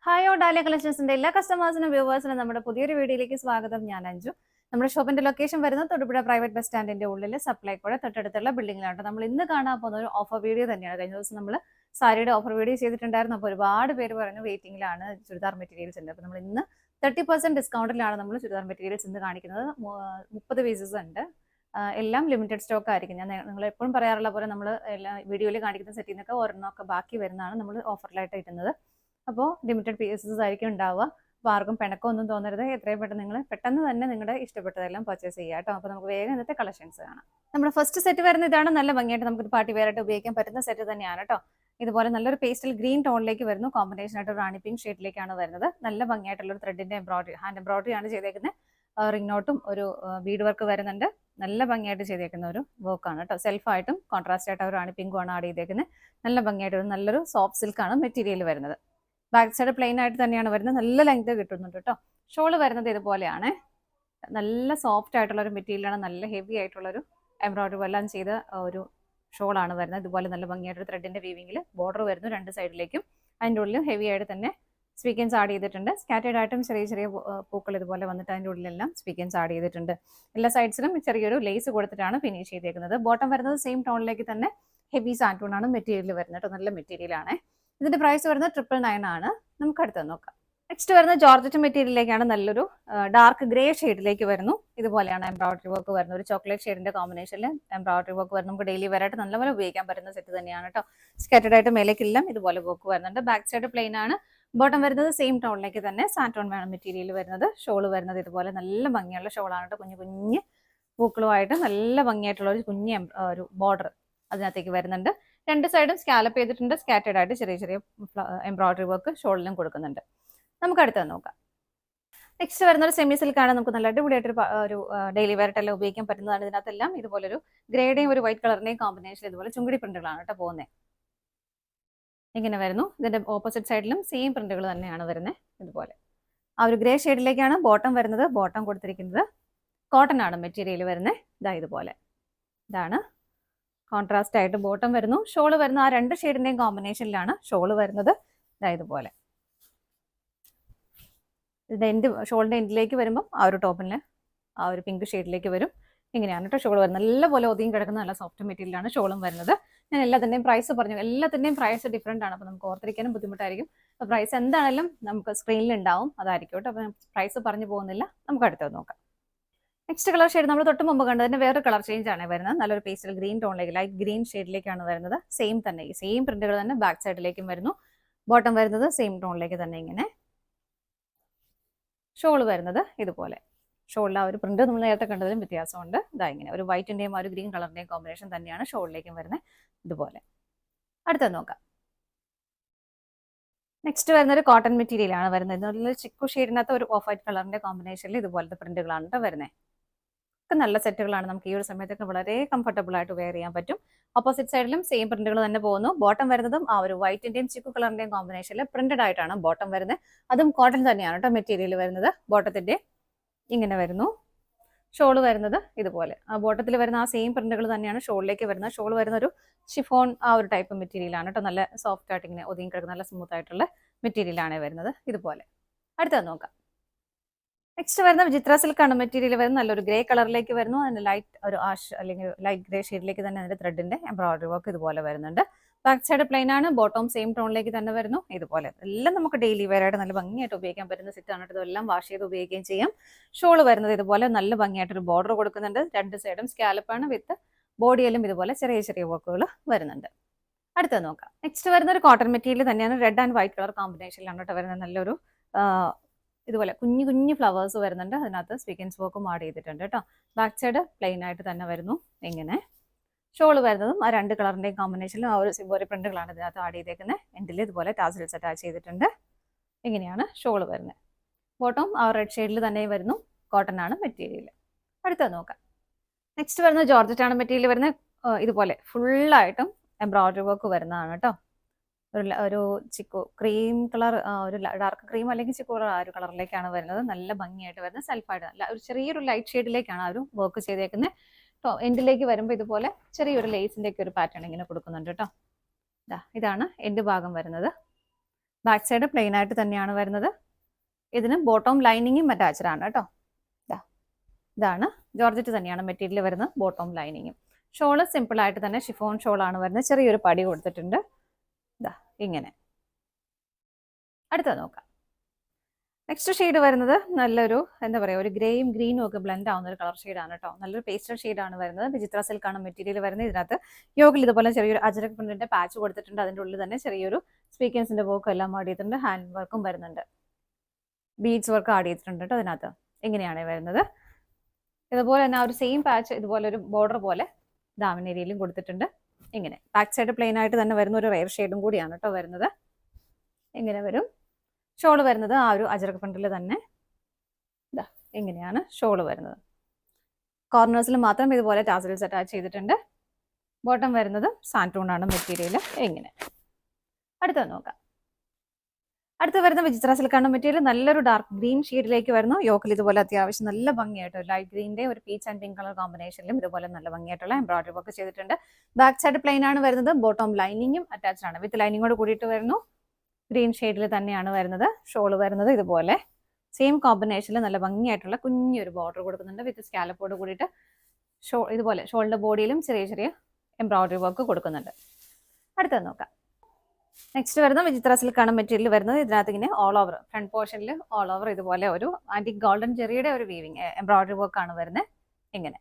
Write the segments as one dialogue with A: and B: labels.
A: Hi dahlia കളക്ഷൻസിന്റെ എല്ലാ കസ്റ്റമേഴ്സിനും വ്യൂവേഴ്സിനും നമ്മുടെ പുതിയൊരു വീഡിയോയിലേക്ക് സ്വാഗതം. ഞാൻ അഞ്ജു. നമ്മുടെ ഷോപ്പിന്റെ ലൊക്കേഷൻ വരുന്നത് തൊടുപുഴ പ്രൈവറ്റ് ബസ് സ്റ്റാൻഡിന്റെ ഉള്ളിൽ സപ്ലൈക്കോടെ തൊട്ടടുത്തുള്ള ബിൽഡിംഗിലാണ്. നമ്മൾ ഇന്ന് കാണാൻ പോകുന്ന ഒരു ഓഫർ വീഡിയോ തന്നെയാണ്. കഴിഞ്ഞ ദിവസം നമ്മൾ സാരിയുടെ ഓഫർ വീഡിയോ ചെയ്തിട്ടുണ്ടായിരുന്നു. അപ്പോൾ ഒരുപാട് പേര് പറഞ്ഞു വെയിറ്റിംഗിലാണ് ചുരിദാർ മെറ്റീരിയൽസ് ഉണ്ട്. അപ്പോൾ നമ്മൾ ഇന്ന് 30% ഡിസ്കൗണ്ടിലാണ് നമ്മൾ ചുരിദാർ മെറ്റീരിയൽസ് ഇന്ന് കാണിക്കുന്നത്. 30 പീസസ് ഉണ്ട്. എല്ലാം ലിമിറ്റഡ് സ്റ്റോക്ക് ആയിരിക്കും. ഞാൻ നിങ്ങൾ എപ്പോഴും പറയാറുള്ള പോലെ നമ്മൾ എല്ലാ വീഡിയോയിൽ കാണിക്കുന്ന സെറ്റിൽ നിന്നൊക്കെ ഒരെണ്ണമൊക്കെ ബാക്കി വരുന്നതാണ് നമ്മൾ ഓഫറിലായിട്ട് ഇട്ടുന്നത്. അപ്പോൾ ലിമിറ്റഡ് പീസസ് ആയിരിക്കും ഉണ്ടാവുക. അപ്പോൾ ആർക്കും പിണക്കമൊന്നും തോന്നരുത്. എത്രയും പെട്ടെന്ന് നിങ്ങൾ പെട്ടെന്ന് തന്നെ നിങ്ങളുടെ ഇഷ്ടപ്പെട്ടതെല്ലാം പർച്ചേസ് ചെയ്യുക കേട്ടോ. അപ്പോൾ നമുക്ക് വേഗം ഇന്നത്തെ കളക്ഷൻസ് കാണാം. നമ്മുടെ ഫസ്റ്റ് സെറ്റ് വരുന്ന ഇതാണ്. നല്ല ഭംഗിയായിട്ട് നമുക്ക് പാർട്ടി വെയർ ആയിട്ട് ഉപയോഗിക്കാൻ പറ്റുന്ന സെറ്റ് തന്നെയാണ് കേട്ടോ. ഇതുപോലെ നല്ലൊരു പേസ്റ്റൽ ഗ്രീൻ ടോണിലേക്ക് വരുന്നു. കോമ്പിനേഷൻ ആയിട്ട് റാണി പിങ്ക് ഷെയ്ഡിലേക്കാണ് വരുന്നത്. നല്ല ഭംഗിയായിട്ടുള്ള ഒരു ത്രെഡിന്റെ എംബ്രോയിഡറി, ഹാൻഡ് എംബ്രോയിഡറി ആണ് ചെയ്തേക്കുന്നത്. റിംഗ് നോട്ടും ഒരു ബീഡ് വർക്ക് വരുന്നുണ്ട്. നല്ല ഭംഗിയായിട്ട് ചെയ്തേക്കുന്ന ഒരു വർക്കാണ് കേട്ടോ. സെൽഫായിട്ടും കോൺട്രാസ്റ്റ് ആയിട്ട് ഒരു റാണി പിങ്കും ആണ് ആഡ് ചെയ്തേക്കുന്നത്. നല്ല ഭംഗിയായിട്ട് ഒരു നല്ലൊരു സോഫ്റ്റ് സിൽക്കാണ് മെറ്റീരിയൽ വരുന്നത്. ബാക്ക് സൈഡ് പ്ലെയിൻ ആയിട്ട് തന്നെയാണ് വരുന്നത്. നല്ല ലെങ്ത് കിട്ടുന്നുണ്ട് കേട്ടോ. ഷോള് വരുന്നത് ഇതുപോലെയാണ്. നല്ല സോഫ്റ്റ് ആയിട്ടുള്ള ഒരു മെറ്റീരിയലാണ്. നല്ല ഹെവി ആയിട്ടുള്ള ഒരു എംബ്രോയിഡറി എല്ലാം ചെയ്ത ഒരു ഷോളാണ് വരുന്നത്. ഇതുപോലെ നല്ല ഭംഗിയായിട്ടൊരു ത്രെഡിന്റെ വീവിങ്ങിൽ ബോർഡർ വരുന്നു രണ്ട് സൈഡിലേക്കും. അതിൻ്റെ ഉള്ളിലും ഹെവി ആയിട്ട് തന്നെ സ്വീക്കൻസ് ആഡ് ചെയ്തിട്ടുണ്ട്. സ്കാറ്റേഡ് ആയിട്ടും ചെറിയ ചെറിയ പൂക്കൾ ഇതുപോലെ വന്നിട്ട് അതിൻ്റെ ഉള്ളിലെല്ലാം സ്വീക്കൻസ് ആഡ് ചെയ്തിട്ടുണ്ട്. എല്ലാ സൈഡ്സിലും ചെറിയൊരു ലേസ് കൊടുത്തിട്ടാണ് ഫിനിഷ് ചെയ്തേക്കുന്നത്. ബോട്ടം വരുന്നത് സെയിം ടോണിലേക്ക് തന്നെ ഹെവി സാൻറ്റൂൺ ആണ് മെറ്റീരിയൽ വരുന്നത് കേട്ടോ. നല്ല മെറ്റീരിയൽ ആണ്. ഇതിന്റെ പ്രൈസ് വരുന്നത് 999 ആണ്. നമുക്ക് അടുത്ത് നോക്കാം. നെക്സ്റ്റ് വരുന്നത് ജോർജറ്റ് മെറ്റീരിയലിലേക്കാണ്. നല്ലൊരു ഡാർക്ക് ഗ്രേ ഷെയ്ഡിലേക്ക് വരുന്നു. ഇതുപോലെയാണ് എംബ്രോയിഡറി വർക്ക് വരുന്നത്. ഒരു ചോക്ലേറ്റ് ഷെയ്ഡിന്റെ കോമ്പിനേഷനിൽ എംബ്രോയിഡറി വർക്ക് വരുന്നത്. നമുക്ക് ഡെയിലി വെയറായിട്ട് നല്ലപോലെ ഉപയോഗിക്കാൻ പറ്റുന്ന സെറ്റ് തന്നെയാണ് കേട്ടോ. സ്കാറ്റേഡ് ആയിട്ട് മേലേക്കെല്ലാം ഇതുപോലെ വർക്ക് വരുന്നുണ്ട്. ബാക്ക് സൈഡ് പ്ലെയിൻ ആണ്. ബോട്ടം വരുന്നത് സെയിം ടോണിലേക്ക് തന്നെ സാൻറ്റോൺ വേണം മെറ്റീരിയൽ വരുന്നത്. ഷോള് വരുന്നത് ഇതുപോലെ നല്ല ഭംഗിയുള്ള ഷോളാണ് കേട്ടോ. കുഞ്ഞു കുഞ്ഞ് പൂക്കളുമായിട്ട് നല്ല ഭംഗിയായിട്ടുള്ള ഒരു കുഞ്ഞ് ഒരു ബോർഡർ അതിനകത്തേക്ക് വരുന്നുണ്ട്. രണ്ട് സൈഡും സ്കാലപ്പ് ചെയ്തിട്ടുണ്ട്. സ്കാറ്റേഡ് ആയിട്ട് ചെറിയ ചെറിയ എംബ്രോയിഡറി വർക്ക് ഷോളിലും കൊടുക്കുന്നുണ്ട്. നമുക്ക് അടുത്തത് നോക്കാം. നെക്സ്റ്റ് വരുന്ന ഒരു സെമി സിൽക്കാണ്. നമുക്ക് നല്ല അടിപൊളിയായിട്ടൊരു ഒരു ഡെയിലി വെയറായിട്ടെല്ലാം ഉപയോഗിക്കാൻ പറ്റുന്നതാണ്. ഇതിനകത്തെല്ലാം ഇതുപോലൊരു ഗ്രേഡേയും ഒരു വൈറ്റ് കളറിന്റെയും കോമ്പിനേഷൻ ഇതുപോലെ ചുങ്കിടി പ്രിന്റുകളാണ് കേട്ടോ പോകുന്നത്. ഇങ്ങനെ വരുന്നു. ഇതിന്റെ ഓപ്പോസിറ്റ് സൈഡിലും സെയിം പ്രിന്റുകൾ തന്നെയാണ് വരുന്നത്. ഇതുപോലെ ആ ഒരു ഗ്രേ ഷെയ്ഡിലേക്കാണ് ബോട്ടം വരുന്നത്. ബോട്ടം കൊടുത്തിരിക്കുന്നത് കോട്ടൺ ആണ് മെറ്റീരിയൽ വരുന്നത്. ഇതാ ഇതുപോലെ ഇതാണ് കോൺട്രാസ്റ്റ് ആയിട്ട് ബോട്ടം വരുന്നു. ഷോള് വരുന്ന ആ രണ്ട് ഷെയ്ഡിന്റെയും കോമ്പിനേഷനിലാണ് ഷോള് വരുന്നത്. ഇതുപോലെ ഇതിന്റെ എൻഡ്, ഷോളിന്റെ എൻഡിലേക്ക് വരുമ്പോൾ ആ ഒരു ടോപ്പിന് ആ ഒരു പിങ്ക് ഷെയ്ഡിലേക്ക് വരും. ഇങ്ങനെയാണ് കേട്ടോ ഷോൾ വരുന്നത്. നല്ലപോലെ ഒതുങ്ങി കിടക്കുന്ന നല്ല സോഫ്റ്റ് മെറ്റീരിയലാണ് ഷോളും വരുന്നത്. ഞാൻ എല്ലാത്തിന്റെയും പ്രൈസ് പറഞ്ഞു. എല്ലാത്തിന്റെയും പ്രൈസ് ഡിഫറെന്റ് ആണ്. അപ്പോൾ നമുക്ക് ഓർത്തിരിക്കാനും ബുദ്ധിമുട്ടായിരിക്കും. അപ്പോൾ പ്രൈസ് എന്താണെങ്കിലും നമുക്ക് സ്ക്രീനിൽ ഉണ്ടാവും. അതായിരിക്കും കേട്ടോ. അപ്പോൾ പ്രൈസ് പറഞ്ഞു പോകുന്നില്ല. നമുക്ക് അടുത്തത് നോക്കാം. നെക്സ്റ്റ് കളർ ഷെയ്ഡ് നമ്മൾ തൊട്ട് മുമ്പ് കണ്ടതിന്റെ വേറെ കളർ ചേഞ്ച് ആണ് വരുന്നത്. നല്ലൊരു പേസ്റ്റൽ ഗ്രീൻ ടോണിലേക്ക്, ലൈറ്റ് ഗ്രീൻ ഷെയ്ഡിലേക്കാണ് വരുന്നത്. സെയിം തന്നെ ഈ സെയിം പ്രിന്റുകൾ തന്നെ ബാക്ക് സൈഡിലേക്കും വരുന്നു. ബോട്ടം വരുന്നത് സെയിം ടോണിലേക്ക് തന്നെ. ഇങ്ങനെ ഷോൾ വരുന്നത് ഇതുപോലെ. ഷോളിൽ ആ ഒരു പ്രിന്റ് നമ്മൾ നേരത്തെ കണ്ടതിലും വ്യത്യാസമുണ്ട്. ഇതാ ഇങ്ങനെ ഒരു വൈറ്റിന്റെയും ആ ഒരു ഗ്രീൻ കളറിന്റെയും കോമ്പിനേഷൻ തന്നെയാണ് ഷോളിലേക്കും വരുന്നത്. ഇതുപോലെ അടുത്തത് നോക്കാം. നെക്സ്റ്റ് വരുന്നത് കോട്ടൺ മെറ്റീരിയൽ ആണ് വരുന്നത്. ഇതിനുള്ള ചിക്കു ഷെയ്ഡിനകത്ത് ഒരു ഓഫ് വൈറ്റ് കളറിന്റെ കോമ്പിനേഷനിൽ ഇതുപോലത്തെ പ്രിന്റുകളാണ് കേട്ടോ വരുന്നത്. ഒക്കെ നല്ല സെറ്റുകളാണ്. നമുക്ക് ഈ ഒരു സമയത്തൊക്കെ വളരെ കംഫർട്ടബിൾ ആയിട്ട് വെയർ ചെയ്യാൻ പറ്റും. ഓപ്പോസിറ്റ് സൈഡിലും സെയിം പ്രിന്റുകൾ തന്നെ പോകുന്നു. ബോട്ടം വരുന്നതും ആ ഒരു വൈറ്റിന്റെയും ചിക്കു കളറിന്റെയും കോമ്പിനേഷനിൽ പ്രിന്റഡ് ആയിട്ടാണ് ബോട്ടം വരുന്നത്. അതും കോട്ടൺ തന്നെയാണ് കേട്ടോ മെറ്റീരിയൽ വരുന്നത്. ബോട്ടത്തിന്റെ ഇങ്ങനെ വരുന്നു. ഷോള് വരുന്നത് ഇതുപോലെ. ആ ബോട്ടത്തിൽ വരുന്ന ആ സെയിം പ്രിന്റുകൾ തന്നെയാണ് ഷോളിലേക്ക് വരുന്നത്. ഷോൾ വരുന്ന ഒരു ഷിഫോൺ ആ ഒരു ടൈപ്പ് മെറ്റീരിയലാണ് കേട്ടോ. നല്ല സോഫ്റ്റ് ആയിട്ട് ഇങ്ങനെ ഒതുങ്ങി കിടക്കുന്ന നല്ല സ്മൂത്ത് ആയിട്ടുള്ള മെറ്റീരിയലാണ് വരുന്നത്. ഇതുപോലെ അടുത്തത് നോക്കാം. നെക്സ്റ്റ് വരുന്ന വിചിത്ര സിൽക്കാണ് മെറ്റീരിയൽ വരുന്നത്. നല്ലൊരു ഗ്രേ കളറിലേക്ക് വരുന്നു. അതിന് ലൈറ്റ് ഒരു ആഷ് അല്ലെങ്കിൽ ലൈറ്റ് ഗ്രേ ഷെയ്ഡിലേക്ക് തന്നെ അതിന്റെ ത്രെഡിന്റെ എംബ്രോയിഡറി വർക്ക് ഇതുപോലെ വരുന്നുണ്ട്. ബാക്ക് സൈഡ് പ്ലെയിൻ ആണ്. ബോട്ടം സെയിം ടോണിലേക്ക് തന്നെ വരുന്നു. ഇതുപോലെ എല്ലാം നമുക്ക് ഡെയിലി വെയർ ആയിട്ട് നല്ല ഭംഗിയായിട്ട് ഉപയോഗിക്കാൻ പറ്റുന്ന സെറ്റാണ്. ഇതെല്ലാം വാഷ് ചെയ്ത് ഉപയോഗിക്കുകയും ചെയ്യാം. ഷോള് വരുന്നത് ഇതുപോലെ നല്ല ഭംഗിയായിട്ടൊരു ബോർഡർ കൊടുക്കുന്നുണ്ട്. രണ്ട് സൈഡും സ്കാലപ്പാണ്. വിത്ത് ബോഡിയിലും ഇതുപോലെ ചെറിയ ചെറിയ വർക്കുകൾ വരുന്നുണ്ട്. അടുത്തത് നോക്കാം. നെക്സ്റ്റ് വരുന്ന ഒരു കോട്ടൺ മെറ്റീരിയൽ തന്നെയാണ്. റെഡ് ആൻഡ് വൈറ്റ് കളർ കോമ്പിനേഷനിലാണ് കേട്ടോ വരുന്നത്. നല്ലൊരു ഇതുപോലെ കുഞ്ഞു കുഞ്ഞു ഫ്ലവേഴ്സ് വരുന്നുണ്ട്. അതിനകത്ത് സ്വീക്കൻസ് വർക്കും ആഡ് ചെയ്തിട്ടുണ്ട് കേട്ടോ. ബാക്ക് സൈഡ് പ്ലെയിൻ ആയിട്ട് തന്നെ വരുന്നു. ഇങ്ങനെ ഷോള് വരുന്നതും ആ രണ്ട് കളറിന്റെയും കോമ്പിനേഷനിലും ആ ഒരു സിംബോറി പ്രിന്റുകളാണ് ഇതിനകത്ത് ആഡ് ചെയ്തേക്കുന്നത്. എൻഡിൽ ഇതുപോലെ ടാസൽസ് അറ്റാച്ച് ചെയ്തിട്ടുണ്ട്. ഇങ്ങനെയാണ് ഷോള് വരുന്നത്. ബോട്ടം ആ റെഡ് ഷെയ്ഡിൽ തന്നെ വരുന്നു. കോട്ടൺ ആണ് മെറ്റീരിയൽ. അടുത്തത് നോക്കാം. നെക്സ്റ്റ് വരുന്നത് ജോർജറ്റ് ആണ് മെറ്റീരിയൽ വരുന്നത്. ഇതുപോലെ ഫുള്ളായിട്ടും എംബ്രോയിഡറി വർക്ക് വരുന്നതാണ് കേട്ടോ. ഒരു ചിക്കു ക്രീം കളർ, ഒരു ഡാർക്ക് ക്രീം അല്ലെങ്കിൽ ചിക്കു കളർ ആ ഒരു കളറിലേക്കാണ് വരുന്നത്. നല്ല ഭംഗിയായിട്ട് വരുന്നത്. സെൽഫായിട്ട് നല്ല ഒരു ചെറിയൊരു ലൈറ്റ് ഷെയ്ഡിലേക്കാണ് ആ ഒരു വർക്ക് ചെയ്തേക്കുന്നത്. എൻഡിലേക്ക് വരുമ്പോൾ ഇതുപോലെ ചെറിയൊരു ലേസിന്റെ ഒക്കെ ഒരു പാറ്റേൺ ഇങ്ങനെ കൊടുക്കുന്നുണ്ട് കേട്ടോ. ഇതാണ് എൻഡ് ഭാഗം വരുന്നത്. ബാക്ക് സൈഡ് പ്ലെയിൻ ആയിട്ട് തന്നെയാണ് വരുന്നത്. ഇതിന് ബോട്ടം ലൈനിങ്ങും അറ്റാച്ച്ഡ് ആണ് കേട്ടോ. ഇതാണ് ജോർജറ്റ് തന്നെയാണ് മെറ്റീരിയൽ വരുന്നത്, ബോട്ടം ലൈനിങ്ങും. ഷോള് സിമ്പിൾ ആയിട്ട് തന്നെ ഷിഫോൺ ഷോളാണ് വരുന്നത്. ചെറിയൊരു പടി കൊടുത്തിട്ടുണ്ട്. ഇതാ ഇങ്ങനെ. അടുത്തത് നോക്കാം. നെക്സ്റ്റ് ഷെയ്ഡ് വരുന്നത് നല്ലൊരു എന്താ പറയുക, ഒരു ഗ്രേയും ഗ്രീനും ഒക്കെ ബ്ലെൻഡ് ആവുന്ന ഒരു കളർ ഷെയ്ഡാണ് കേട്ടോ. നല്ലൊരു പേസ്റ്റൽ ഷെയ്ഡാണ് വരുന്നത്. വിചിത്ര സിൽക്കാണ് മെറ്റീരിയൽ വരുന്നത്. ഇതിനകത്ത് യോഗിൽ ഇതുപോലെ ചെറിയൊരു അജരക് പ്രിന്റിന്റെ പാച്ച് കൊടുത്തിട്ടുണ്ട്. അതിൻ്റെ ഉള്ളിൽ തന്നെ ചെറിയൊരു സ്വീക്വൻസിന്റെ വർക്കും എല്ലാം ആഡ് ചെയ്തിട്ടുണ്ട്. ഹാൻഡ് വർക്കും വരുന്നുണ്ട്. ബീഡ്സ് വർക്ക് ആഡ് ചെയ്തിട്ടുണ്ട് കേട്ടോ അതിനകത്ത്. ഇങ്ങനെയാണ് വരുന്നത്. ഇതുപോലെ തന്നെ ആ ഒരു സെയിം പാച്ച് ഇതുപോലെ ഒരു ബോർഡർ പോലെ ദാമൻ ഏരിയയിലും കൊടുത്തിട്ടുണ്ട്. ഇങ്ങനെ ബാക്ക് സൈഡ് പ്ലെയിൻ ആയിട്ട് തന്നെ വരുന്ന ഒരു റെയർ ഷെയ്ഡും കൂടിയാണ് കേട്ടോ വരുന്നത്. ഇങ്ങനെ വരും. ഷോള് വരുന്നത് ആ ഒരു അജരക് പ്രിന്റിൽ തന്നെ. ഇതാ ഇങ്ങനെയാണ് ഷോള് വരുന്നത്. കോർണേഴ്സിൽ മാത്രം ഇതുപോലെ ടാസൽസ് അറ്റാച്ച് ചെയ്തിട്ടുണ്ട്. ബോട്ടം വരുന്നത് സാൻറ്റൂണാണ് മെറ്റീരിയൽ. ഇങ്ങനെ. അടുത്തത് നോക്കാം. അടുത്ത് വരുന്ന വിചിത്ര സിൽക്കാണ് മെറ്റീരിയൽ. നല്ലൊരു ഡാർക്ക് ഗ്രീൻ ഷെയ്ഡിലേക്ക് വരുന്നു. യോക്കിൽ ഇതുപോലെ അത്യാവശ്യം നല്ല ഭംഗിയായിട്ട് ലൈറ്റ് ഗ്രീൻ്റെ ഒരു പീച്ച് ആൻഡ് പിങ്ക് കളർ കോമ്പിനേഷനിലും ഇതുപോലെ നല്ല ഭംഗിയായിട്ടുള്ള എംബ്രോയിഡറി വർക്ക് ചെയ്തിട്ടുണ്ട്. ബാക്ക് സൈഡ് പ്ലെയിൻ ആണ് വരുന്നത്. ബോട്ടം ലൈനിങ്ങും അറ്റാച്ച്ഡ് ആണ്. വിത്ത് ലൈനിങ്ങോട് കൂടിയിട്ട് വരുന്നു. ഗ്രീൻ ഷെയ്ഡിൽ തന്നെയാണ് വരുന്നത്. ഷോള് വരുന്നത് ഇതുപോലെ സെയിം കോമ്പിനേഷനിൽ നല്ല ഭംഗിയായിട്ടുള്ള കുഞ്ഞൊരു ബോർഡർ കൊടുക്കുന്നുണ്ട്. വിത്ത് സ്കാലപ്പോട് കൂടിയിട്ട് ഇതുപോലെ ഷോളിന്റെ ബോഡിയിലും ചെറിയ ചെറിയ എംബ്രോയിഡറി വർക്ക് കൊടുക്കുന്നുണ്ട്. അടുത്തത് നോക്കാം. നെക്സ്റ്റ് വരുന്ന വിചിത്ര സിൽക്കാണ് മെറ്റീരിയൽ വരുന്നത്. ഇതിനകത്ത് ഇങ്ങനെ ഓൾ ഓവർ ഫ്രണ്ട് പോർഷനിൽ ഓൾ ഓവർ ഇതുപോലെ ഒരു ആന്റിക് ഗോൾഡൻ ജെറിയുടെ ഒരു വീവിങ് എംബ്രോയിഡറി വർക്ക് ആണ് വരുന്നത്. ഇങ്ങനെ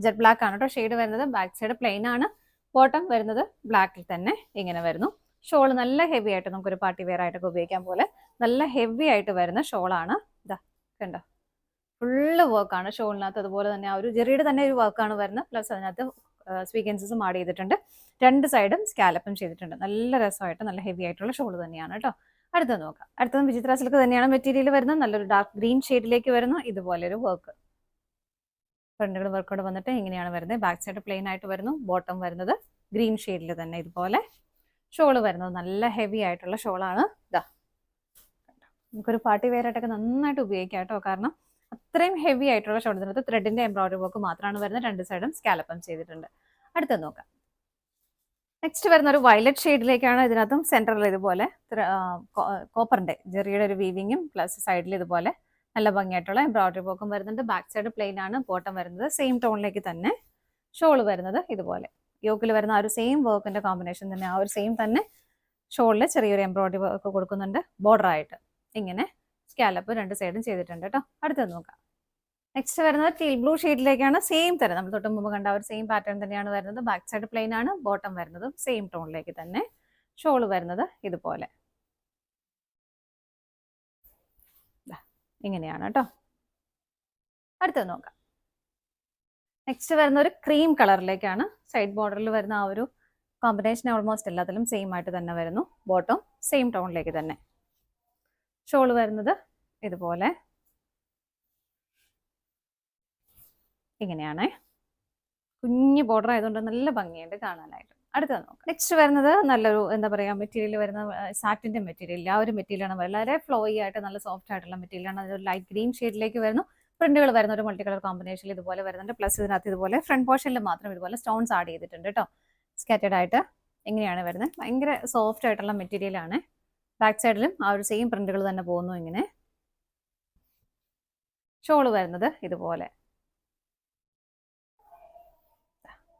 A: ജെറ്റ് ബ്ലാക്ക് ആണ് കേട്ടോ ഷെയ്ഡ് വരുന്നത്. ബാക്ക് സൈഡ് പ്ലെയിൻ ആണ്. ബോട്ടം വരുന്നത് ബ്ലാക്കിൽ തന്നെ ഇങ്ങനെ വരുന്നു. ഷോൾ നല്ല ഹെവി ആയിട്ട് നമുക്കൊരു പാർട്ടി വെയർ ആയിട്ടൊക്കെ ഉപയോഗിക്കാൻ പോലെ നല്ല ഹെവി ആയിട്ട് വരുന്ന ഷോളാണ്. ഇതാ കണ്ടോ, ഫുള്ള് വർക്കാണ് ഷോളിനകത്ത്. അതുപോലെ തന്നെ ആ ഒരു ജെറിയുടെ തന്നെ ഒരു വർക്കാണ് വരുന്നത്. പ്ലസ് അതിനകത്ത് സ്വീക്വൻസസും ആഡ് ചെയ്തിട്ടുണ്ട്. രണ്ട് സൈഡും സ്കാലപ്പും ചെയ്തിട്ടുണ്ട്. നല്ല രസമായിട്ട് നല്ല ഹെവി ആയിട്ടുള്ള ഷോൾ തന്നെയാണ് കേട്ടോ. അടുത്തത് നോക്കാം. അടുത്തത് വിചിത്ര സിൽക്ക് തന്നെയാണ് മെറ്റീരിയൽ വരുന്നത്. നല്ലൊരു ഡാർക്ക് ഗ്രീൻ ഷെയ്ഡിലേക്ക് വരുന്നു. ഇതുപോലെ ഒരു വർക്ക് ഫ്രണ്ടുകൾ വർക്കോട് വന്നിട്ട് ഇങ്ങനെയാണ് വരുന്നത്. ബാക്ക് സൈഡ് പ്ലെയിൻ ആയിട്ട് വരുന്നു. ബോട്ടം വരുന്നത് ഗ്രീൻ ഷെയ്ഡിൽ തന്നെ ഇതുപോലെ. ഷോള് വരുന്നത് നല്ല ഹെവി ആയിട്ടുള്ള ഷോളാണ്. ഇതാ നമുക്കൊരു പാർട്ടി വെയർ ആയിട്ടൊക്കെ നന്നായിട്ട് ഉപയോഗിക്കാം കേട്ടോ. കാരണം അത്രയും ഹെവി ആയിട്ടുള്ള ഷോൾ. ഇതിനകത്ത് ത്രെഡിന്റെ എംബ്രോയിഡറി വർക്ക് മാത്രമാണ് വരുന്നത്. രണ്ട് സൈഡും സ്കാലപ്പം ചെയ്തിട്ടുണ്ട്. അടുത്തത് നോക്കാം. നെക്സ്റ്റ് വരുന്ന ഒരു വയലറ്റ് ഷെയ്ഡിലേക്കാണ്. ഇതിനകത്തും സെന്ററിൽ ഇതുപോലെ കോപ്പറിന്റെ ജെറിയുടെ ഒരു വീവിങ്ങും പ്ലസ് സൈഡിൽ ഇതുപോലെ നല്ല ഭംഗിയായിട്ടുള്ള എംബ്രോയിഡറി വർക്കും വരുന്നുണ്ട്. ബാക്ക് സൈഡ് പ്ലെയിൻ ആണ്. ബോട്ടം വരുന്നത് സെയിം ടോണിലേക്ക് തന്നെ. ഷോള് വരുന്നത് ഇതുപോലെ യോക്കിൽ വരുന്ന ആ ഒരു സെയിം വർക്കിന്റെ കോമ്പിനേഷൻ തന്നെ. ആ ഒരു സെയിം തന്നെ ഷോളിൽ ചെറിയൊരു എംബ്രോയിഡറി വർക്ക് കൊടുക്കുന്നുണ്ട് ബോർഡർ ആയിട്ട്. ഇങ്ങനെ സ്കാലപ്പ് രണ്ട് സൈഡും ചെയ്തിട്ടുണ്ട് കേട്ടോ. അടുത്തത് നോക്കാം. നെക്സ്റ്റ് വരുന്നത് ടീൽ ബ്ലൂ ഷെയ്ഡിലേക്കാണ്. സെയിം തരം നമ്മൾ തൊട്ട് മുമ്പ് കണ്ട ഒരു സെയിം പാറ്റേൺ തന്നെയാണ് വരുന്നത്. ബാക്ക് സൈഡ് പ്ലെയിൻ ആണ്. ബോട്ടം വരുന്നത് സെയിം ടോണിലേക്ക് തന്നെ. ഷോള് വരുന്നത് ഇതുപോലെ ഇങ്ങനെയാണ് കേട്ടോ. അടുത്തത് നോക്കാം. നെക്സ്റ്റ് വരുന്ന ഒരു ക്രീം കളറിലേക്കാണ്. സൈഡ് ബോർഡറിൽ വരുന്ന ആ ഒരു കോമ്പിനേഷൻ ഓൾമോസ്റ്റ് എല്ലാത്തിലും സെയിം ആയിട്ട് തന്നെ വരുന്നു. ബോട്ടം സെയിം ടോണിലേക്ക് തന്നെ. ഷോള് വരുന്നത് ഇതുപോലെ ഇങ്ങനെയാണ്. കുഞ്ഞു ബോർഡർ ആയതുകൊണ്ട് നല്ല ഭംഗിയുണ്ട് കാണാനായിട്ട്. അടുത്തത് നോക്കാം. നെക്സ്റ്റ് വരുന്നത് നല്ലൊരു എന്താ പറയുക മെറ്റീരിയൽ വരുന്ന സാറ്റിന്റെ മെറ്റീരിയൽ. ആ ഒരു മെറ്റീരിയലാണ് വളരെ ഫ്ലോയി ആയിട്ട് നല്ല സോഫ്റ്റ് ആയിട്ടുള്ള മെറ്റീരിയലാണ്. അതൊരു ലൈറ്റ് ഗ്രീൻ ഷെയ്ഡിലേക്ക് വരുന്നു. പ്രിന്റുകൾ വരുന്ന ഒരു മൾട്ടി കളർ കോമ്പിനേഷനിൽ ഇതുപോലെ വരുന്നുണ്ട്. പ്ലസ് ഇതിനകത്ത് ഇതുപോലെ ഫ്രണ്ട് പോർഷനിൽ മാത്രം ഇതുപോലെ സ്റ്റോൺസ് ആഡ് ചെയ്തിട്ടുണ്ട് കേട്ടോ. സ്കാറ്റേഡ് ആയിട്ട് ഇങ്ങനെയാണ് വരുന്നത്. ഭയങ്കര സോഫ്റ്റ് ആയിട്ടുള്ള മെറ്റീരിയൽ ആണ്. ബാക്ക് സൈഡിലും ആ ഒരു സെയിം പ്രിന്റുകൾ തന്നെ പോകുന്നു. ഇങ്ങനെ ഷോള് വരുന്നത് ഇതുപോലെ.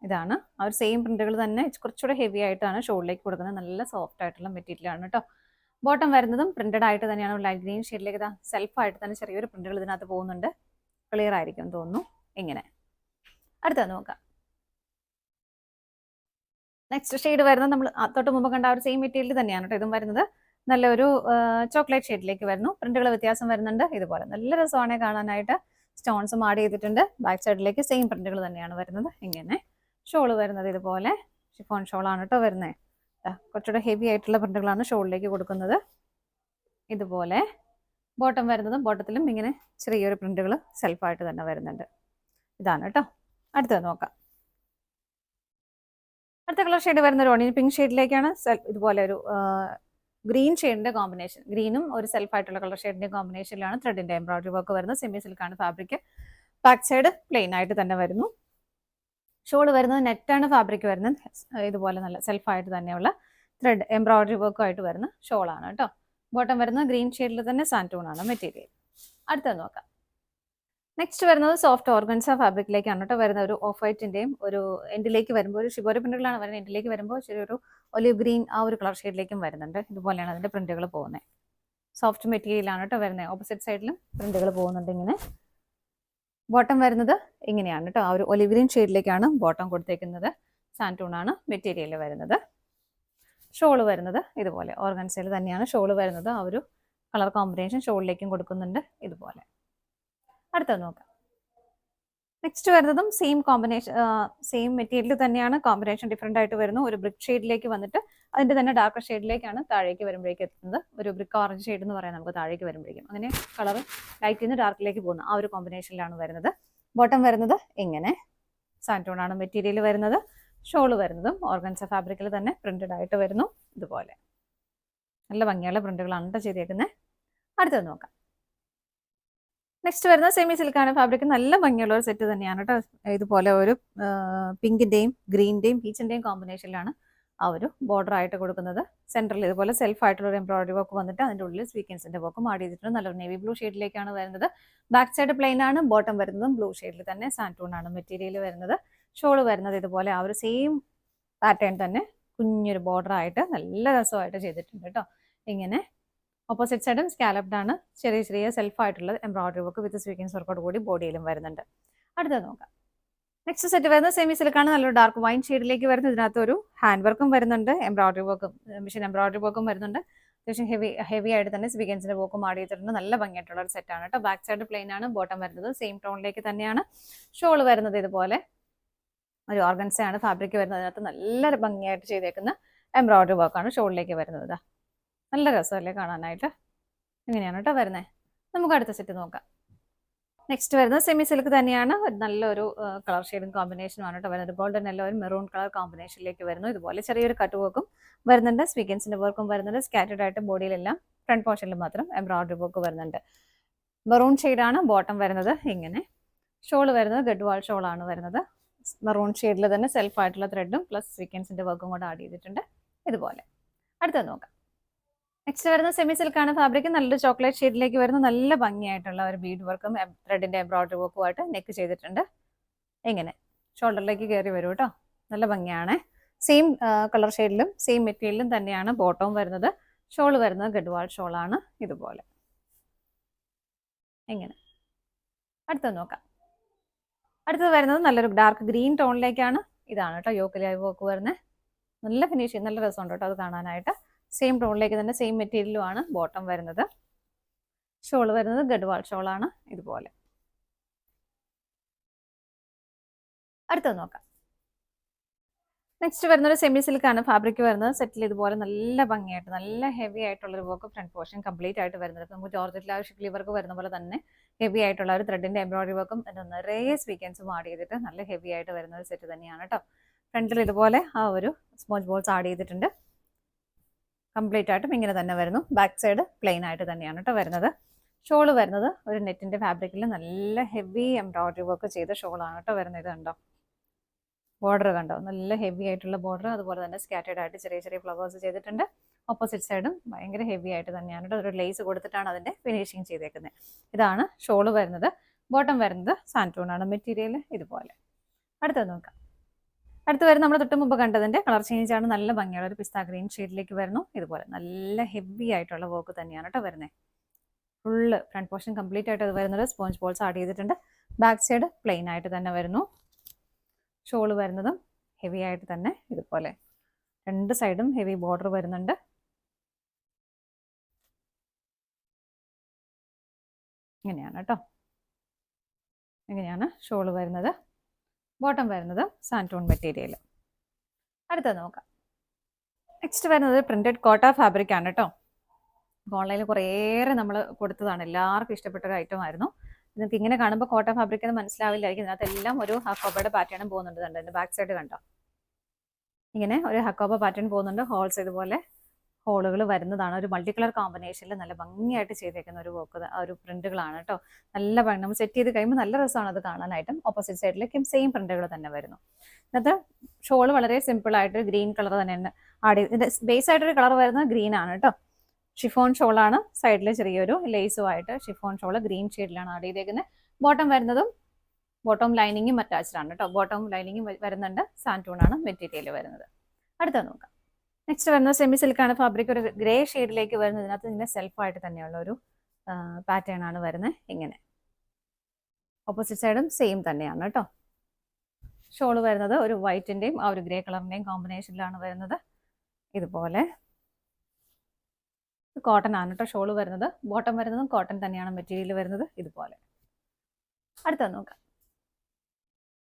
A: ഇതാണ് ആ ഒരു സെയിം പ്രിന്റുകൾ തന്നെ. കുറച്ചുകൂടെ ഹെവി ആയിട്ടാണ് ഷോളിലേക്ക് കൊടുക്കുന്നത്. നല്ല സോഫ്റ്റ് ആയിട്ടുള്ള മെറ്റീരിയൽ ആണ് കേട്ടോ. ബോട്ടം വരുന്നതും പ്രിന്റഡ് ആയിട്ട് തന്നെയാണ്. ലൈറ്റ് ഗ്രീൻ ഷെയ്ഡിലേക്ക് ഇതാ സെൽഫായിട്ട് തന്നെ ചെറിയൊരു പ്രിന്റുകൾ ഇതിനകത്ത് പോകുന്നുണ്ട്. ക്ലിയർ ആയിരിക്കും തോന്നുന്നു. ഇങ്ങനെ അടുത്തത് നോക്കാം. നെക്സ്റ്റ് ഷെയ്ഡ് വരുന്നത് നമ്മൾ തൊട്ട് മുമ്പ് കണ്ട ആ ഒരു സെയിം മെറ്റീരിയൽ തന്നെയാണ് കേട്ടോ. ഇതും വരുന്നത് നല്ലൊരു ചോക്ലേറ്റ് ഷെയ്ഡിലേക്ക് വരുന്നു. പ്രിന്റുകൾ വ്യത്യാസം വരുന്നുണ്ട്. ഇതുപോലെ നല്ല രസമാണ് കാണാനായിട്ട്. സ്റ്റോൺസും ആഡ് ചെയ്തിട്ടുണ്ട്. ബാക്ക് സൈഡിലേക്ക് സെയിം പ്രിന്റുകൾ തന്നെയാണ് വരുന്നത്. ഇങ്ങനെ ഷോള് വരുന്നത് ഇതുപോലെ ഷിഫോൺ ഷോളാണ് കേട്ടോ വരുന്നത്. കുറച്ചുകൂടെ ഹെവി ആയിട്ടുള്ള പ്രിന്റുകളാണ് ഷോളിലേക്ക് കൊടുക്കുന്നത്. ഇതുപോലെ ബോട്ടം വരുന്നതും ബോട്ടത്തിലും ഇങ്ങനെ ചെറിയൊരു പ്രിന്റുകൾ സെൽഫായിട്ട് തന്നെ വരുന്നുണ്ട്. ഇതാണ് കേട്ടോ. അടുത്തത് നോക്കാം. അടുത്ത കളർ ഷെയ്ഡ് വരുന്ന ഒരു ഓണിയൻ പിങ്ക് ഷെയ്ഡിലേക്കാണ്. ഇതുപോലെ ഒരു ഗ്രീൻ ഷെയ്ഡിന്റെ കോമ്പിനേഷൻ. ഗ്രീനും ഒരു സെൽഫായിട്ടുള്ള കളർ ഷെയ്ഡിന്റെ കോമ്പിനേഷനിലാണ് ത്രെഡിന്റെ എംബ്രോയിഡറി വർക്ക് വരുന്നത്. സെമി സിൽക്കാണ് ഫാബ്രിക്. ബാക്ക് സൈഡ് പ്ലെയിൻ ആയിട്ട് തന്നെ വരുന്നു. ഷോള് വരുന്നത് നെറ്റാണ് ഫാബ്രിക് വരുന്നത്. ഇതുപോലെ നല്ല സെൽഫായിട്ട് തന്നെയുള്ള ത്രെഡ് എംബ്രോയിഡറി വർക്കുമായിട്ട് വരുന്ന ഷോളാണ് കേട്ടോ. ബോട്ടം വരുന്നത് ഗ്രീൻ ഷെയ്ഡിൽ തന്നെ സാൻറ്റൂൺ ആണ് മെറ്റീരിയൽ. അടുത്തത് നോക്കാം. നെക്സ്റ്റ് വരുന്നത് സോഫ്റ്റ് ഓർഗൻസ ഫാബ്രിക്കിലേക്കാണ് കേട്ടോ വരുന്നത്. ഒരു ഓഫ് വൈറ്റിന്റെയും ഒരു എൻഡിലേക്ക് വരുമ്പോൾ ഒരു ഷിബോറി പ്രിന്റുകളാണ് വരുന്നത്. എൻഡിലേക്ക് വരുമ്പോൾ ചെറിയൊരു ഒലിവ് ഗ്രീൻ ആ ഒരു കളർ ഷെയ്ഡിലേക്കും വരുന്നുണ്ട്. ഇതുപോലെയാണ് അതിന്റെ പ്രിന്റുകൾ പോകുന്നത്. സോഫ്റ്റ് മെറ്റീരിയൽ ആണ് കേട്ടോ വരുന്നത്. ഓപ്പോസിറ്റ് സൈഡിലും പ്രിന്റുകൾ പോകുന്നുണ്ട് ഇങ്ങനെ. ബോട്ടം വരുന്നത് ഇങ്ങനെയാണ് കേട്ടോ. ആ ഒരു ഒലിവ് ഗ്രീൻ ഷെയ്ഡിലേക്കാണ് ബോട്ടം കൊടുത്തേക്കുന്നത്. സാൻറ്റൂൺ ആണ് മെറ്റീരിയൽ വരുന്നത്. ഷോള് വരുന്നത് ഇതുപോലെ ഓർഗൻസയിൽ തന്നെയാണ് ഷോള് വരുന്നത്. ആ ഒരു കളർ കോമ്പിനേഷൻ ഷോളിലേക്കും കൊടുക്കുന്നുണ്ട് ഇതുപോലെ. അടുത്തത് നോക്കാം. നെക്സ്റ്റ് വരുന്നതും സെയിം കോമ്പിനേഷൻ, സെയിം മെറ്റീരിയൽ തന്നെയാണ്. കോമ്പിനേഷൻ ഡിഫറെൻ്റ് ആയിട്ട് വരുന്നു. ഒരു ബ്രിക്ക് ഷെയ്ഡിലേക്ക് വന്നിട്ട് അതിൻ്റെ തന്നെ ഡാർക്ക് ഷെയ്ഡിലേക്കാണ് താഴേക്ക് വരുമ്പോഴേക്കും എത്തുന്നത്. ഒരു ബ്രിക്ക് ഓറഞ്ച് ഷെയ്ഡ് എന്ന് പറയാം നമുക്ക് താഴേക്ക് വരുമ്പോഴേക്കും. അങ്ങനെ കളർ ലൈറ്റിൽ നിന്ന് ഡാർക്കിലേക്ക് പോകുന്നു. ആ ഒരു കോമ്പിനേഷനിലാണ് വരുന്നത്. ബോട്ടം വരുന്നത് ഇങ്ങനെ സാൻറ്റൂൺ ആണ് മെറ്റീരിയൽ വരുന്നത്. ഷോള് വരുന്നതും ഓർഗൻസ ഫാബ്രിക്കിൽ തന്നെ പ്രിന്റഡ് ആയിട്ട് വരുന്നു ഇതുപോലെ. നല്ല ഭംഗിയുള്ള പ്രിന്റുകളാണ് കേട്ടോ ചെയ്തേക്കുന്നത്. അടുത്തത് നോക്കാം. നെക്സ്റ്റ് വരുന്നത് സെമി സിൽക്കാണ് ഫാബ്രിക്. നല്ല ഭംഗിയുള്ള ഒരു സെറ്റ് തന്നെയാണ് കേട്ടോ. ഇതുപോലെ ഒരു പിങ്കിന്റെയും ഗ്രീനിന്റെയും പീച്ചിന്റെയും കോമ്പിനേഷനിലാണ് ആ ഒരു ബോർഡർ ആയിട്ട് കൊടുക്കുന്നത്. സെൻട്രൽ ഇതുപോലെ സെൽഫ് ആയിട്ടുള്ള ഒരു എംബ്രോയിഡറി വർക്ക് വന്നിട്ട് അതിൻ്റെ ഉള്ളിൽ സ്വീക്കൻസിന്റെ വർക്കും ആഡ് ചെയ്തിട്ടുണ്ട്. നല്ലൊരു നേവി ബ്ലൂ ഷെയ്ഡിലേക്കാണ് വരുന്നത്. ബാക്ക് സൈഡ് പ്ലെയിൻ ആണ്. ബോട്ടം വരുന്നതും ബ്ലൂ ഷെയ്ഡിൽ തന്നെ സാൻറ്റൂൺ ആണ് മെറ്റീരിയൽ വരുന്നത്. ഷോള് വരുന്നത് ഇതുപോലെ ആ ഒരു സെയിം പാറ്റേൺ തന്നെ കുഞ്ഞൊരു ബോർഡർ ആയിട്ട് നല്ല രസമായിട്ട് ചെയ്തിട്ടുണ്ട് കേട്ടോ. ഇങ്ങനെ ഓപ്പോസിറ്റ് സൈഡും സ്കാലപ്ഡ് ആണ്. ചെറിയ ചെറിയ സെൽഫ് ആയിട്ടുള്ള എംബ്രോയിഡറി വർക്ക് വിത്ത് സ്വീക്കൻസ് വർക്കോട് കൂടി ബോഡിയിലും വരുന്നുണ്ട്. അടുത്തത് നോക്കാം. നെക്സ്റ്റ് സെറ്റ് വരുന്നത് സെമി സിൽക്കാണ്. നല്ലൊരു ഡാർക്ക് വൈൻ ഷെയ്ഡിലേക്ക് വരുന്നത്. ഇതിനകത്ത് ഒരു ഹാൻഡ് വർക്കും വരുന്നുണ്ട്, എംബ്രോയിഡറി വർക്കും മിഷൻ എംബ്രോയിഡറി വർക്കും വരുന്നുണ്ട്. അത്യാവശ്യം ഹെവി ആയിട്ട് തന്നെ സ്വീക്കൻസിന്റെ വർക്കും ആഡ് ചെയ്തിട്ടുണ്ട്. നല്ല ഭംഗിയായിട്ടുള്ള ഒരു സെറ്റാണ് കേട്ടോ. ബാക്ക് സൈഡ് പ്ലെയിൻ ആണ്. ബോട്ടം വരുന്നത് സെയിം ടോണിലേക്ക് തന്നെയാണ്. ഷോള് വരുന്നത് ഇതുപോലെ ഒരു ഓർഗൻസയാണ് ഫാബ്രിക് വരുന്നത്. അതിനകത്ത് നല്ല ഭംഗിയായിട്ട് ചെയ്തേക്കുന്ന എംബ്രോയിഡറി വർക്കാണ് ഷോളിലേക്ക് വരുന്നത്. നല്ല രസമല്ലേ കാണാനായിട്ട്. ഇങ്ങനെയാണ് കേട്ടോ വരുന്നത്. നമുക്ക് അടുത്ത സെറ്റ് നോക്കാം. നെക്സ്റ്റ് വരുന്നത് സെമി സിൽക്ക് തന്നെയാണ്. നല്ലൊരു കളർ ഷെയ്ഡും കോമ്പിനേഷനുമാണ് കേട്ടോ വരുന്നത്. ഗോൾഡൻ യെല്ലോ ഒരു മെറൂൺ കളർ കോമ്പിനേഷനിലേക്ക് വരുന്നു. ഇതുപോലെ ചെറിയൊരു കട്ട് വർക്കും വരുന്നുണ്ട്. സ്വീക്കൻസിന്റെ വർക്കും വരുന്നുണ്ട്. സ്കാറ്റേഡ് ആയിട്ട് ബോഡിയിലെല്ലാം ഫ്രണ്ട് പോർഷനിൽ മാത്രം എംബ്രോയിഡറി വർക്ക് വരുന്നുണ്ട്. മെറൂൺ ഷെയ്ഡാണ് ബോട്ടം വരുന്നത്. ഇങ്ങനെ ഷോള് വരുന്നത് ഗഡ്വാൾ ഷോളാണ് വരുന്നത്. മെറൂൺ ഷെയ്ഡിൽ തന്നെ സെൽഫ് ആയിട്ടുള്ള ത്രെഡും പ്ലസ് സ്വീക്കൻസിന്റെ വർക്കും കൂടെ ആഡ് ചെയ്തിട്ടുണ്ട് ഇതുപോലെ. അടുത്തത് നോക്കാം. നെക്സ്റ്റ് വരുന്ന സെമി സിൽക്കാണ് ഫാബ്രിക്. നല്ലൊരു ചോക്ലേറ്റ് ഷെയ്ഡിലേക്ക് വരുന്ന നല്ല ഭംഗിയായിട്ടുള്ള ഒരു ബീഡ് വർക്കും ത്രെഡിന്റെ എംബ്രോയിഡറി വർക്കുമായിട്ട് നെക്ക് ചെയ്തിട്ടുണ്ട്. ഇങ്ങനെ ഷോൾഡറിലേക്ക് കയറി വരും കേട്ടോ. നല്ല ഭംഗിയാണ്. സെയിം കളർ ഷെയ്ഡിലും സെയിം മെറ്റീരിയലും തന്നെയാണ് ബോട്ടവും വരുന്നത്. ഷോൾ വരുന്നത് ഗഡ്വാൾ ഷോളാണ് ഇതുപോലെ. ഇങ്ങനെ അടുത്തത് നോക്കാം. അടുത്തത് വരുന്നത് നല്ലൊരു ഡാർക്ക് ഗ്രീൻ ടോണിലേക്കാണ്. ഇതാണ് കേട്ടോ യോക്കിലായി വർക്ക് വരുന്നത്. നല്ല ഫിനിഷിങ്, നല്ല രസമുണ്ട് കേട്ടോ അത് കാണാനായിട്ട്. സെയിം ടോണിലേക്ക് തന്നെ സെയിം മെറ്റീരിയലും ആണ് ബോട്ടം വരുന്നത്. ഷോള് വരുന്നത് ഗഡ്വാൾ ഷോളാണ് ഇതുപോലെ. അടുത്തത് നോക്കാം. നെക്സ്റ്റ് വരുന്നൊരു സെമി സിൽക്കാണ് ഫാബ്രിക് വരുന്നത്. സെറ്റിൽ ഇതുപോലെ നല്ല ഭംഗിയായിട്ട് നല്ല ഹെവി ആയിട്ടുള്ളൊരു വർക്ക് ഫ്രണ്ട് പോർഷൻ കംപ്ലീറ്റ് ആയിട്ട് വരുന്നത്. നമുക്ക് ജോർജറ്റിൽ ആ ഷിക്ലി വർക്ക് വരുന്ന പോലെ തന്നെ ഹെവി ആയിട്ടുള്ള ഒരു ത്രെഡിന്റെ എംബ്രോയിഡറി വർക്കും നിറയെ സ്വീക്കൻസും ആഡ് ചെയ്തിട്ട് നല്ല ഹെവി ആയിട്ട് വരുന്ന ഒരു സെറ്റ് തന്നെയാണ് കേട്ടോ. ഫ്രണ്ടിൽ ഇതുപോലെ ആ ഒരു സ്പോഞ്ച് ബോൾസ് ആഡ് ചെയ്തിട്ടുണ്ട്. കംപ്ലീറ്റ് ആയിട്ടും ഇങ്ങനെ തന്നെ വരുന്നു. ബാക്ക് സൈഡ് പ്ലെയിൻ ആയിട്ട് തന്നെയാണ് കേട്ടോ വരുന്നത്. ഷോള് വരുന്നത് ഒരു നെറ്റിന്റെ ഫാബ്രിക്കിൽ നല്ല ഹെവി എംബ്രോയിഡറി വർക്ക് ചെയ്ത ഷോളാണ് കേട്ടോ വരുന്നത്. കണ്ടോ ബോർഡർ കണ്ടോ, നല്ല ഹെവി ആയിട്ടുള്ള ബോർഡർ. അതുപോലെ തന്നെ സ്കാറ്റേഡ് ആയിട്ട് ചെറിയ ചെറിയ ഫ്ലവേഴ്സ് ചെയ്തിട്ടുണ്ട്. ഓപ്പോസിറ്റ് സൈഡും ഭയങ്കര ഹെവി ആയിട്ട് തന്നെയാണ് കേട്ടോ. ഒരു ലേസ് കൊടുത്തിട്ടാണ് അതിന്റെ ഫിനിഷിങ് ചെയ്തേക്കുന്നത്. ഇതാണ് ഷോള് വരുന്നത്. ബോട്ടം വരുന്നത് സാൻറ്റൂൺ ആണ് മെറ്റീരിയൽ ഇതുപോലെ. അടുത്തത് നോക്കാം. അടുത്ത് വരുന്നത് നമ്മൾ തൊട്ട് മുമ്പ് കണ്ടതിന്റെ കളർ ചേഞ്ച് ആണ്. നല്ല ഭംഗിയുള്ള ഒരു പിസ്ത ഗ്രീൻ ഷെയ്ഡിലേക്ക് വരുന്നു. ഇതുപോലെ നല്ല ഹെവി ആയിട്ടുള്ള വർക്ക് തന്നെയാണ് കേട്ടോ വരുന്നത്. ഫുള്ള് ഫ്രണ്ട് പോർഷൻ കംപ്ലീറ്റ് ആയിട്ട് അത് വരുന്നത് സ്പോഞ്ച് ബോൾസ് ആഡ് ചെയ്തിട്ടുണ്ട്. ബാക്ക് സൈഡ് പ്ലെയിൻ ആയിട്ട് തന്നെ വരുന്നു. ഷോള് വരുന്നതും ഹെവി ആയിട്ട് തന്നെ ഇതുപോലെ രണ്ട് സൈഡും ഹെവി ബോർഡർ വരുന്നുണ്ട്. ഇങ്ങനെയാണ് കേട്ടോ. ഇങ്ങനെയാണ് ഷോള് വരുന്നത്. ബോട്ടം വരുന്നത് സാൻറ്റൂൺ മെറ്റീരിയൽ. അടുത്തത് നോക്കാം. നെക്സ്റ്റ് വരുന്നത് പ്രിന്റഡ് കോട്ട ഫാബ്രിക് ആണ് കേട്ടോ. ഓൺലൈനിൽ കുറേയേറെ നമ്മൾ കൊടുത്തതാണ്. എല്ലാവർക്കും ഇഷ്ടപ്പെട്ട ഒരു ഐറ്റം ആയിരുന്നു. നിങ്ങൾക്ക് ഇങ്ങനെ കാണുമ്പോൾ കോട്ട ഫാബ്രിക് എന്ന് മനസ്സിലാവില്ലായിരിക്കും. ഇതിനകത്തെല്ലാം ഒരു ഹക്കോബയുടെ പാറ്റേണും പോകുന്നുണ്ട്. എൻ്റെ ബാക്ക് സൈഡ് കണ്ടോ, ഇങ്ങനെ ഒരു ഹക്കോബ പാറ്റേൺ പോകുന്നുണ്ട്. ഹോൾസ് ഇതുപോലെ ഹോളുകൾ വരുന്നതാണ്. ഒരു മൾട്ടി കളർ കോമ്പിനേഷനിൽ നല്ല ഭംഗിയായിട്ട് ചെയ്തേക്കുന്ന ഒരു വർക്ക്, ഒരു പ്രിന്റുകളാണ് കേട്ടോ. നല്ല ഭംഗി, നമ്മൾ സെറ്റ് ചെയ്ത് കഴിയുമ്പോൾ നല്ല രസമാണ് അത് കാണാനായിട്ടും. ഓപ്പോസിറ്റ് സൈഡിലേക്കും സെയിം പ്രിന്റുകൾ തന്നെ വരുന്നു. ഇന്നത്തെ ഷോള് വളരെ സിമ്പിൾ ആയിട്ട് ഗ്രീൻ കളർ തന്നെയാണ് ആഡ് ചെയ്ത്. ഇതിന്റെ ബേസ് ആയിട്ടൊരു കളർ വരുന്നത് ഗ്രീൻ ആണ് കേട്ടോ. ഷിഫോൺ ഷോളാണ്, സൈഡിൽ ചെറിയൊരു ലേസുമായിട്ട് ഷിഫോൺ ഷോള് ഗ്രീൻ ഷെയ്ഡിലാണ് ആഡ് ചെയ്തേക്കുന്നത്. ബോട്ടം വരുന്നതും ബോട്ടം ലൈനിങ്ങും അറ്റാച്ച്ഡ് ആണ് കേട്ടോ. ബോട്ടം ലൈനിങ്ങും വരുന്നുണ്ട്. സാൻറ്റൂണാണ് മെറ്റീരിയൽ വരുന്നത്. അടുത്ത നോക്കാം. നെക്സ്റ്റ് വരുന്നത് സെമി സിൽക്കാണ് ഫാബ്രിക്. ഒരു ഗ്രേ ഷെയ്ഡിലേക്ക് വരുന്നത്. ഇതിനകത്ത് ഇങ്ങനെ സെൽഫായിട്ട് തന്നെയുള്ള ഒരു പാറ്റേൺ ആണ് വരുന്നത്. ഇങ്ങനെ ഓപ്പോസിറ്റ് സൈഡും സെയിം തന്നെയാണ് കേട്ടോ. ഷോള് വരുന്നത് ഒരു വൈറ്റിൻ്റെയും ആ ഒരു ഗ്രേ കളറിൻ്റെയും കോമ്പിനേഷനിലാണ് വരുന്നത്. ഇതുപോലെ കോട്ടൺ ആണ് കേട്ടോ ഷോള് വരുന്നത്. ബോട്ടം വരുന്നതും കോട്ടൺ തന്നെയാണ് മെറ്റീരിയൽ വരുന്നത്. ഇതുപോലെ അടുത്തത് നോക്കാം.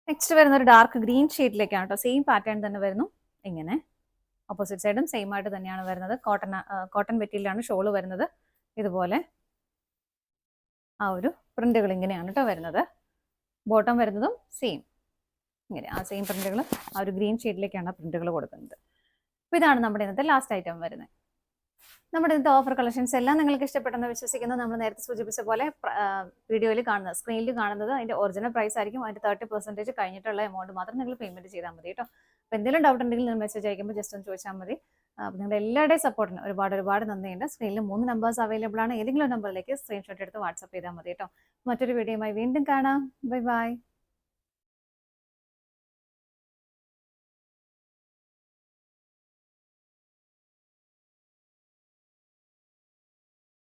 A: നെക്സ്റ്റ് വരുന്ന ഒരു ഡാർക്ക് ഗ്രീൻ ഷെയ്ഡിലേക്കാണ് കേട്ടോ. സെയിം പാറ്റേൺ തന്നെ വരുന്നു. ഇങ്ങനെ ഓപ്പോസിറ്റ് സൈഡും സെയിം ആയിട്ട് തന്നെയാണ് വരുന്നത്. കോട്ടൺ മെറ്റീരിയലാണ് ഷോള് വരുന്നത്. ഇതുപോലെ ആ ഒരു പ്രിന്റുകൾ ഇങ്ങനെയാണ് കേട്ടോ വരുന്നത്. ബോട്ടം വരുന്നതും സെയിം ഇങ്ങനെ ആ സെയിം പ്രിന്റുകൾ ആ ഒരു ഗ്രീൻ ഷെയ്ഡിലേക്കാണ് പ്രിന്റുകൾ കൊടുക്കുന്നത്. അപ്പോൾ ഇതാണ് നമ്മുടെ ഇന്നത്തെ ലാസ്റ്റ് ഐറ്റം വരുന്നത്. നമ്മുടെ ഇന്നത്തെ ഓഫർ കളക്ഷൻസ് എല്ലാം നിങ്ങൾക്ക് ഇഷ്ടപ്പെട്ടെന്ന് വിശ്വസിക്കുന്നു. നമ്മൾ നേരത്തെ സൂചിപ്പിച്ച പോലെ വീഡിയോയിൽ കാണുന്നത്, സ്ക്രീനിൽ കാണുന്നത് അതിൻ്റെ ഒറിജിനൽ പ്രൈസ് ആയിരിക്കും. അതിൻ്റെ 30% കഴിഞ്ഞിട്ടുള്ള എമൗണ്ട് മാത്രം നിങ്ങൾ പേയ്മെന്റ് ചെയ്താൽ മതി കേട്ടോ. അപ്പോൾ എന്തെങ്കിലും ഡൗട്ട് ഉണ്ടെങ്കിൽ നിങ്ങൾ മെസ്സേജ് അയക്കുമ്പോൾ ജസ്റ്റ് ഒന്ന് ചോദിച്ചാൽ മതി. അപ്പോൾ നിങ്ങളുടെ എല്ലാവരുടെയും സപ്പോർട്ടിന് ഒരുപാട് നന്ദിയുണ്ട്. സ്ക്രീനിൽ 3 നമ്പേഴ്സ് അവൈലബിൾ ആണ്. ഏതെങ്കിലും നമ്പറിലേക്ക് സ്ക്രീൻഷോട്ട് എടുത്ത് വാട്സ്ആപ്പ് ചെയ്താൽ മതി കേട്ടോ. മറ്റൊരു വീഡിയോയുമായി വീണ്ടും കാണാം. Bye bye.